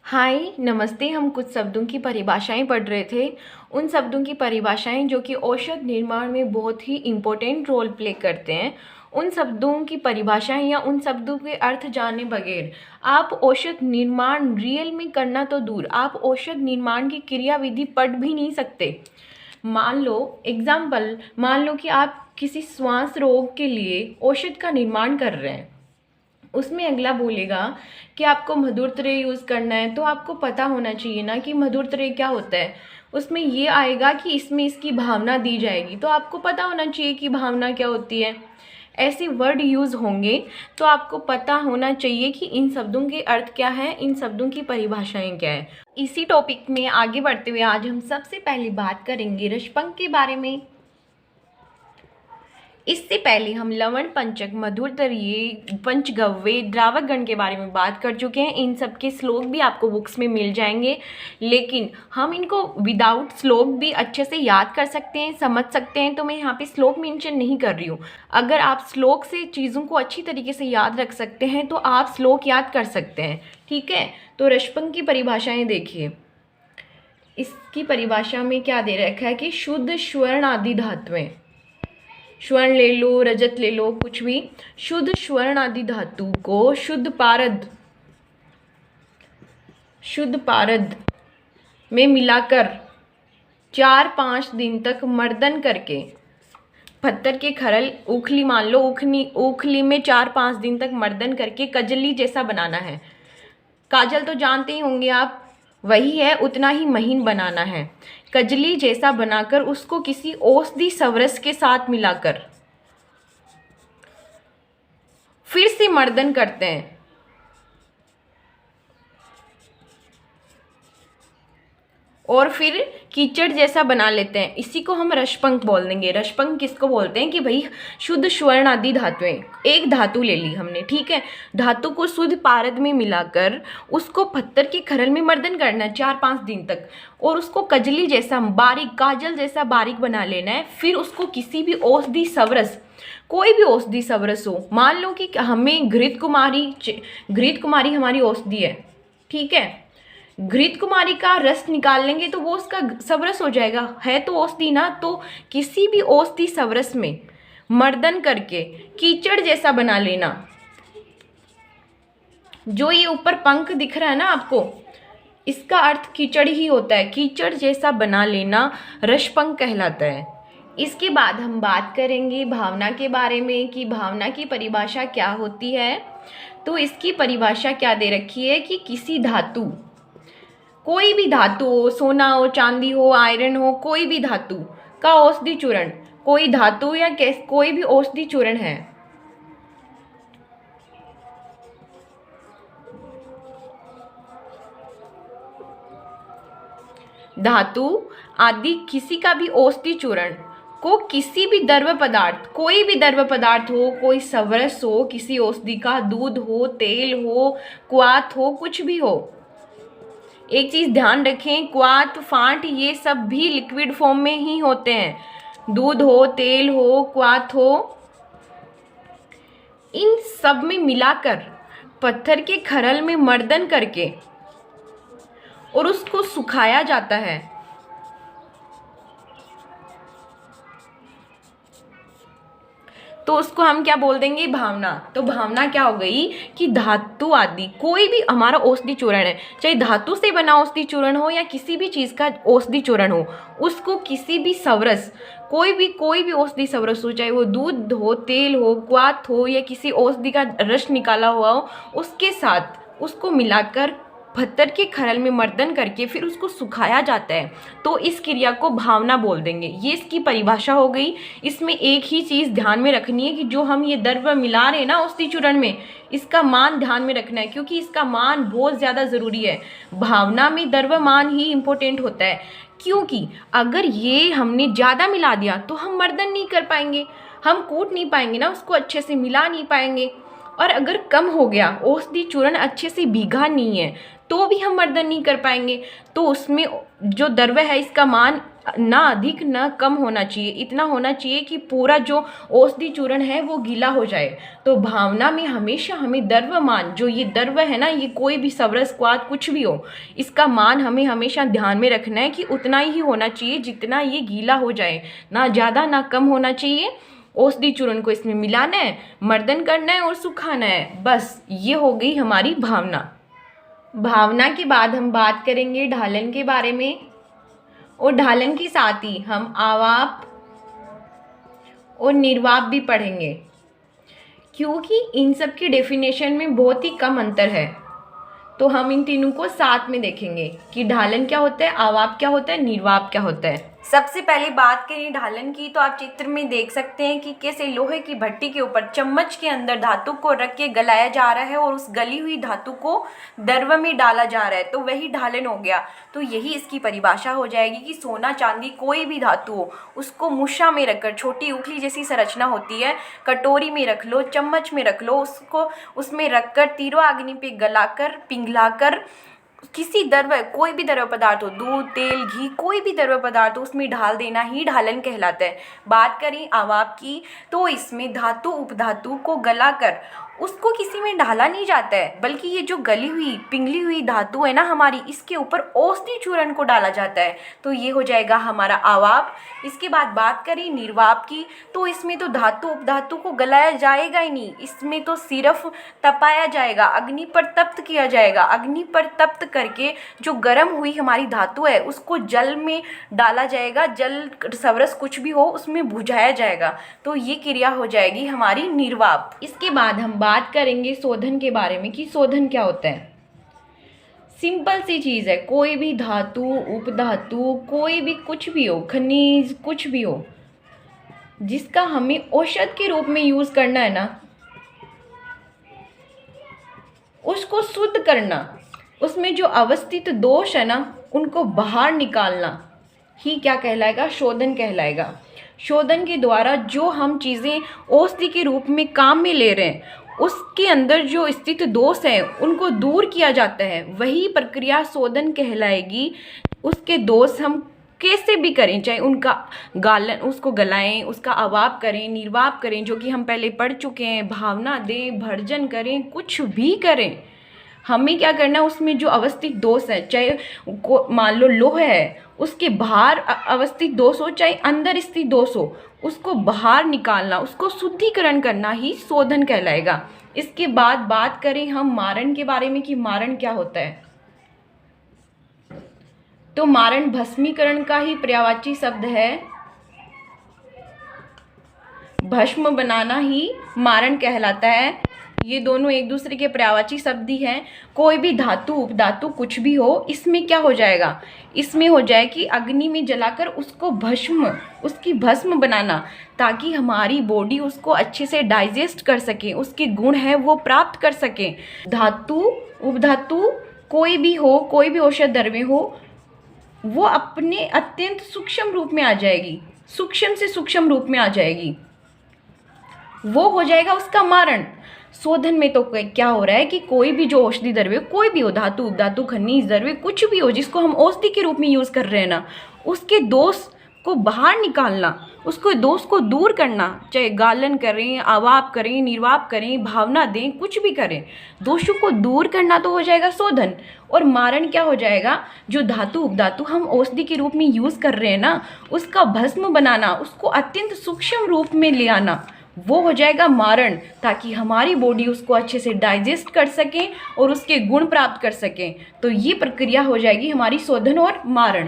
हाय नमस्ते। हम कुछ शब्दों की परिभाषाएं पढ़ रहे थे। उन शब्दों की परिभाषाएं जो कि औषध निर्माण में बहुत ही इम्पोर्टेंट रोल प्ले करते हैं, उन शब्दों की परिभाषाएं या उन शब्दों के अर्थ जाने बगैर आप औषध निर्माण रियल में करना तो दूर, आप औषध निर्माण की क्रियाविधि पढ़ भी नहीं सकते। मान लो कि आप किसी श्वास रोग के लिए औषध का निर्माण कर रहे हैं। उसमें अगला बोलेगा कि आपको मधुर त्रय यूज़ करना है, तो आपको पता होना चाहिए ना कि मधुर त्रय क्या होता है। उसमें ये आएगा कि इसमें इसकी भावना दी जाएगी, तो आपको पता होना चाहिए कि भावना क्या होती है। ऐसे वर्ड यूज़ होंगे तो आपको पता होना चाहिए कि इन शब्दों के अर्थ क्या है, इन शब्दों की परिभाषाएं क्या है। इसी टॉपिक में आगे बढ़ते हुए आज हम सबसे पहले बात करेंगे रसपंक के बारे में। इससे पहले हम लवण, पंचक, मधुर तरीय, पंचगव्य, द्रावक गण के बारे में बात कर चुके हैं। इन सब के श्लोक भी आपको बुक्स में मिल जाएंगे, लेकिन हम इनको विदाउट श्लोक भी अच्छे से याद कर सकते हैं, समझ सकते हैं। तो मैं यहाँ पे श्लोक मेंशन नहीं कर रही हूँ। अगर आप श्लोक से चीज़ों को अच्छी तरीके से याद रख सकते हैं तो आप श्लोक याद कर सकते हैं, ठीक है। तो रसपंक की परिभाषाएँ देखिए। इसकी परिभाषा में क्या दे रखा है कि शुद्ध स्वर्ण आदि धातुएं, स्वर्ण ले लो, रजत ले लो, कुछ भी, शुद्ध स्वर्ण आदि धातु को शुद्ध पारद में मिलाकर 4-5 दिन तक मर्दन करके पत्थर के खरल, उखली मान लो, उखली में 4-5 दिन तक मर्दन करके कजली जैसा बनाना है। काजल तो जानते ही होंगे आप, वही है, उतना ही महीन बनाना है। कजली जैसा बनाकर उसको किसी औषधि सवरस के साथ मिलाकर फिर से मर्दन करते हैं और फिर कीचड़ जैसा बना लेते हैं। इसी को हम रसपंक बोल देंगे। रसपंक किसको बोलते हैं कि भाई शुद्ध स्वर्ण आदि धातुएं, एक धातु ले ली हमने, ठीक है, धातु को शुद्ध पारद में मिलाकर उसको पत्थर के खरल में मर्दन करना है 4-5 दिन तक, और उसको कजली जैसा बारीक, काजल जैसा बारीक बना लेना है। फिर उसको किसी भी औषधि सवरस, कोई भी औषधि सवरस हो, मान लो कि हमें घृत कुमारी हमारी औषधि है, ठीक है, घृत कुमारी का रस निकाल लेंगे तो वो उसका सवरस हो जाएगा, है तो औषधि ना। तो किसी भी औषधि सवरस में मर्दन करके कीचड़ जैसा बना लेना। जो ये ऊपर पंख दिख रहा है ना आपको, इसका अर्थ कीचड़ ही होता है। कीचड़ जैसा बना लेना रसपंक कहलाता है। इसके बाद हम बात करेंगे भावना के बारे में कि भावना की परिभाषा क्या होती है। तो इसकी परिभाषा क्या दे रखी है कि किसी धातु, कोई भी धातु हो, सोना हो, चांदी हो, आयरन हो, कोई भी धातु का औषधि चूर्ण, कोई धातु या कोई भी औषधि चूर्ण है, धातु आदि किसी का भी औषधि चूर्ण को किसी भी द्रव्य पदार्थ, कोई भी द्रव्य पदार्थ हो, कोई सवरस हो, किसी औषधि का, दूध हो, तेल हो, क्वाथ हो, कुछ भी हो। एक चीज़ ध्यान रखें, क्वाथ, फांट, ये सब भी लिक्विड फॉर्म में ही होते हैं। दूध हो, तेल हो, क्वाथ हो, इन सब में मिलाकर पत्थर के खरल में मर्दन करके और उसको सुखाया जाता है। तो उसको हम क्या बोल देंगे, भावना। तो भावना क्या हो गई कि धातु आदि कोई भी हमारा औषधि चूर्ण है, चाहे धातु से बना औषधि चूर्ण हो या किसी भी चीज़ का औषधि चूर्ण हो, उसको किसी भी सवरस, कोई भी औषधि सवरस हो, चाहे वो दूध हो, तेल हो, क्वाथ हो या किसी औषधि का रस निकाला हुआ हो, उसके साथ उसको मिलाकर पत्थर के खरल में मर्दन करके फिर उसको सुखाया जाता है। तो इस क्रिया को भावना बोल देंगे। ये इसकी परिभाषा हो गई। इसमें एक ही चीज़ ध्यान में रखनी है कि जो हम ये द्रव्य मिला रहे हैं ना औषधि चूर्ण में, इसका मान ध्यान में रखना है, क्योंकि इसका मान बहुत ज़्यादा ज़रूरी है। भावना में द्रव्य मान ही इम्पोर्टेंट होता है, क्योंकि अगर ये हमने ज़्यादा मिला दिया तो हम मर्दन नहीं कर पाएंगे, हम कूट नहीं पाएंगे ना, उसको अच्छे से मिला नहीं पाएंगे। और अगर कम हो गया, औषधि चूर्ण अच्छे से भीगा नहीं है, तो भी हम मर्दन नहीं कर पाएंगे। तो उसमें जो द्रव्य है इसका मान ना अधिक ना कम होना चाहिए, इतना होना चाहिए कि पूरा जो औषधि चूर्ण है वो गीला हो जाए। तो भावना में हमेशा हमें द्रव्यमान, जो ये द्रव्य है ना, ये कोई भी सवरस स्वाद कुछ भी हो, इसका मान हमें हमेशा ध्यान में रखना है कि उतना ही होना चाहिए जितना ये गीला हो जाए, ना ज़्यादा ना कम होना चाहिए। औषधि चूर्ण को इसमें मिलाना है, मर्दन करना है और सुखाना है, बस ये हो गई हमारी भावना। भावना के बाद हम बात करेंगे ढालन के बारे में, और ढालन के साथ ही हम आवाप और निर्वाप भी पढ़ेंगे, क्योंकि इन सब की डेफिनेशन में बहुत ही कम अंतर है। तो हम इन तीनों को साथ में देखेंगे कि ढालन क्या होता है, आवाप क्या होता है, निर्वाप क्या होता है। सबसे पहले बात करें ढालन की, तो आप चित्र में देख सकते हैं कि कैसे लोहे की भट्टी के ऊपर चम्मच के अंदर धातु को रख के गलाया जा रहा है और उस गली हुई धातु को द्रव्य में डाला जा रहा है, तो वही ढालन हो गया। तो यही इसकी परिभाषा हो जाएगी कि सोना चांदी कोई भी धातु हो, उसको मुशा में रखकर, छोटी उखली जैसी संरचना होती है, कटोरी में रख लो, चम्मच में रख लो, उसको उसमें रखकर तीव्र अग्नि पे गलाकर पिघलाकर किसी द्रव्य, कोई भी द्रव्य पदार्थ हो, दूध तेल घी कोई भी द्रव्य पदार्थ हो, उसमें ढाल देना ही ढालन कहलाता है। बात करें आवाप की, तो इसमें धातु उपधातु को गलाकर उसको किसी में ढाला नहीं जाता है, बल्कि ये जो गली हुई पिघली हुई धातु है ना हमारी, इसके ऊपर औषधि चूर्ण को डाला जाता है, तो ये हो जाएगा हमारा आवाप। इसके बाद बात करें निर्वाप की, तो इसमें तो धातु उपधातु को गलाया जाएगा ही नहीं, इसमें तो सिर्फ तपाया जाएगा, अग्नि पर तप्त किया जाएगा। अग्नि पर तप्त करके जो गर्म हुई हमारी धातु है उसको जल में डाला जाएगा, जल सवरस कुछ भी हो उसमें बुझाया जाएगा, तो ये क्रिया हो जाएगी हमारी निर्वाप। इसके बाद हम बात करेंगे शोधन के बारे में कि शोधन क्या होता है। सिंपल सी चीज़ है, कोई भी धातु उपधातु कोई भी कुछ भी हो, खनिज कुछ भी हो, जिसका हमें औषध के रूप में यूज़ करना है ना, उसको शुद्ध करना, उसमें जो अवस्थित दोष है ना उनको बाहर निकालना ही क्या कहलाएगा, शोधन कहलाएगा। शोधन के द्वारा जो हम चीज़ें औषधि के रूप में काम में ले रहे हैं, उसके अंदर जो स्थित दोष हैं उनको दूर किया जाता है, वही प्रक्रिया शोधन कहलाएगी। उसके दोष हम कैसे भी करें, चाहे उनका गालन, उसको गलाएं, उसका अवाप करें, निर्वाप करें, जो कि हम पहले पढ़ चुके हैं, भावना दें, भर्जन करें, कुछ भी करें, हमें क्या करना है, उसमें जो अवस्थित दोष है, चाहे मान लो लोह है, उसके बाहर अवस्थित दोष हो चाहे अंदर स्थित दोष हो, उसको बाहर निकालना, उसको शुद्धिकरण करना ही शोधन कहलाएगा। इसके बाद बात करें हम मारण के बारे में कि मारण क्या होता है, तो मारण भस्मीकरण का ही पर्यायवाची शब्द है, भस्म बनाना ही मारण कहलाता है। ये दोनों एक दूसरे के पर्यायवाची शब्द ही हैं। कोई भी धातु उपधातु कुछ भी हो, इसमें क्या हो जाएगा, इसमें हो जाए कि अग्नि में जलाकर उसको भस्म, उसकी भस्म बनाना, ताकि हमारी बॉडी उसको अच्छे से डाइजेस्ट कर सके, उसके गुण है वो प्राप्त कर सके। धातु उपधातु कोई भी हो, कोई भी औषध द्रव्य हो, वो अपने अत्यंत सूक्ष्म रूप में आ जाएगी, सूक्ष्म से सूक्ष्म रूप में आ जाएगी, वो हो जाएगा उसका मारण। शोधन में तो क्या हो रहा है कि कोई भी जो औषधि द्रव्य कोई भी हो, धातु उपधातु खनिज द्रव्य कुछ भी हो, जिसको हम औषधि के रूप में यूज़ कर रहे हैं ना, उसके दोष को बाहर निकालना, उसको दोष को दूर करना, चाहे गालन करें, आवाप करें, निर्वाप करें, भावना दें, कुछ भी करें, दोषों को दूर करना तो हो जाएगा शोधन। और मारण क्या हो जाएगा, जो धातु उपधातु हम औषधि के रूप में यूज़ कर रहे हैं ना, उसका भस्म बनाना, उसको अत्यंत सूक्ष्म रूप में ले आना, वो हो जाएगा मारण, ताकि हमारी बॉडी उसको अच्छे से डाइजेस्ट कर सके और उसके गुण प्राप्त कर सके। तो ये प्रक्रिया हो जाएगी हमारी शोधन और मारण।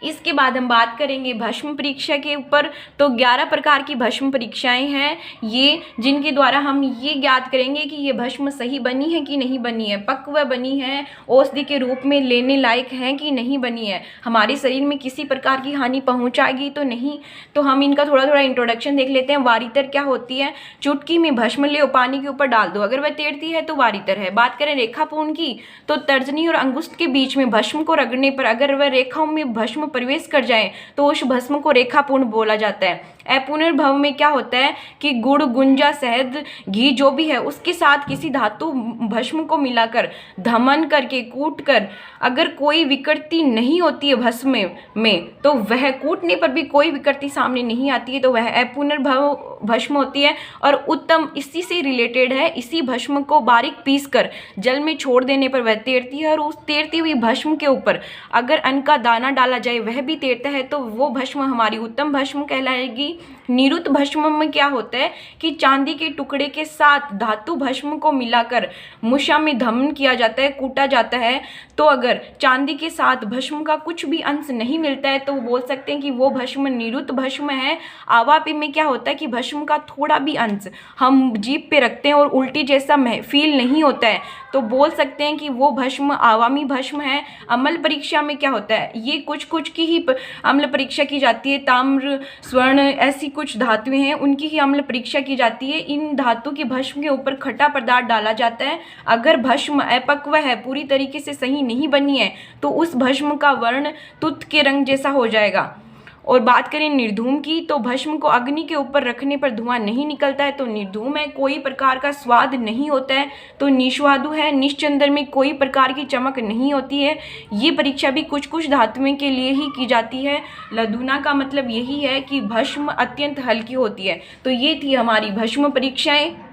इसके बाद हम बात करेंगे भस्म परीक्षा के ऊपर। तो 11 प्रकार की भस्म परीक्षाएं हैं ये, जिनके द्वारा हम ये ज्ञात करेंगे कि ये भस्म सही बनी है कि नहीं बनी है, पक्व बनी है, औषधि के रूप में लेने लायक है कि नहीं बनी है, हमारे शरीर में किसी प्रकार की हानि पहुंचाएगी तो नहीं। तो हम इनका थोड़ा थोड़ा इंट्रोडक्शन देख लेते हैं। वारितर क्या होती है, चुटकी में भस्म ले पानी के ऊपर डाल दो, अगर वह तैरती है तो वारितर है। बात करें रेखापूर्ण की, तो तर्जनी और अंगुष्ठ के बीच में भस्म को रगड़ने पर अगर वह रेखाओं में भस्म प्रवेश कर जाए तो उस भस्म को रेखापूर्ण बोला जाता है। अपुनर्भव में क्या होता है कि गुड़, गुंजा, शहद, घी जो भी है उसके साथ किसी धातु भस्म को मिलाकर धमन करके कूट कर अगर कोई विकृति नहीं होती है भस्म में तो वह कूटने पर भी कोई विकृति सामने नहीं आती है तो वह अपुनर्भव भस्म होती है। और उत्तम इसी से रिलेटेड है। इसी भस्म को बारीक पीस कर जल में छोड़ देने पर वह तैरती है और उस तैरती हुई भस्म के ऊपर अगर अन्न का दाना डाला जाए वह भी तैरता है तो वो भस्म हमारी उत्तम भस्म कहलाएगी। निरुत भस्म में क्या होता है कि चांदी के टुकड़े के साथ धातु भस्म को मिलाकर मुषा में धमन किया जाता है, कूटा जाता है। तो अगर चांदी के साथ भस्म का कुछ भी अंश नहीं मिलता है तो बोल सकते हैं कि वो भस्म निरुत भस्म है। आवापी में क्या होता है कि भस्म का थोड़ा भी अंश हम जीभ पे रखते हैं और उल्टी जैसा फील नहीं होता है तो बोल सकते हैं कि वो भस्म आवामी भस्म है। अम्ल परीक्षा में क्या होता है, ये कुछ की ही अम्ल परीक्षा की जाती है। ताम्र, स्वर्ण ऐसी कुछ धातुएं हैं उनकी ही अम्ल परीक्षा की जाती है। इन धातु के भस्म के ऊपर खट्टा पदार्थ डाला जाता है। अगर भस्म अपक्व है, पूरी तरीके से सही नहीं बनी है तो उस भस्म का वर्ण तुत के रंग जैसा हो जाएगा। और बात करें निर्धूम की तो भस्म को अग्नि के ऊपर रखने पर धुआं नहीं निकलता है तो निर्धूम है। कोई प्रकार का स्वाद नहीं होता है तो निस्वादु है। निश्चंद्र में कोई प्रकार की चमक नहीं होती है। ये परीक्षा भी कुछ धातुओं के लिए ही की जाती है। लदुना का मतलब यही है कि भस्म अत्यंत हल्की होती है। तो ये थी हमारी भस्म परीक्षाएं।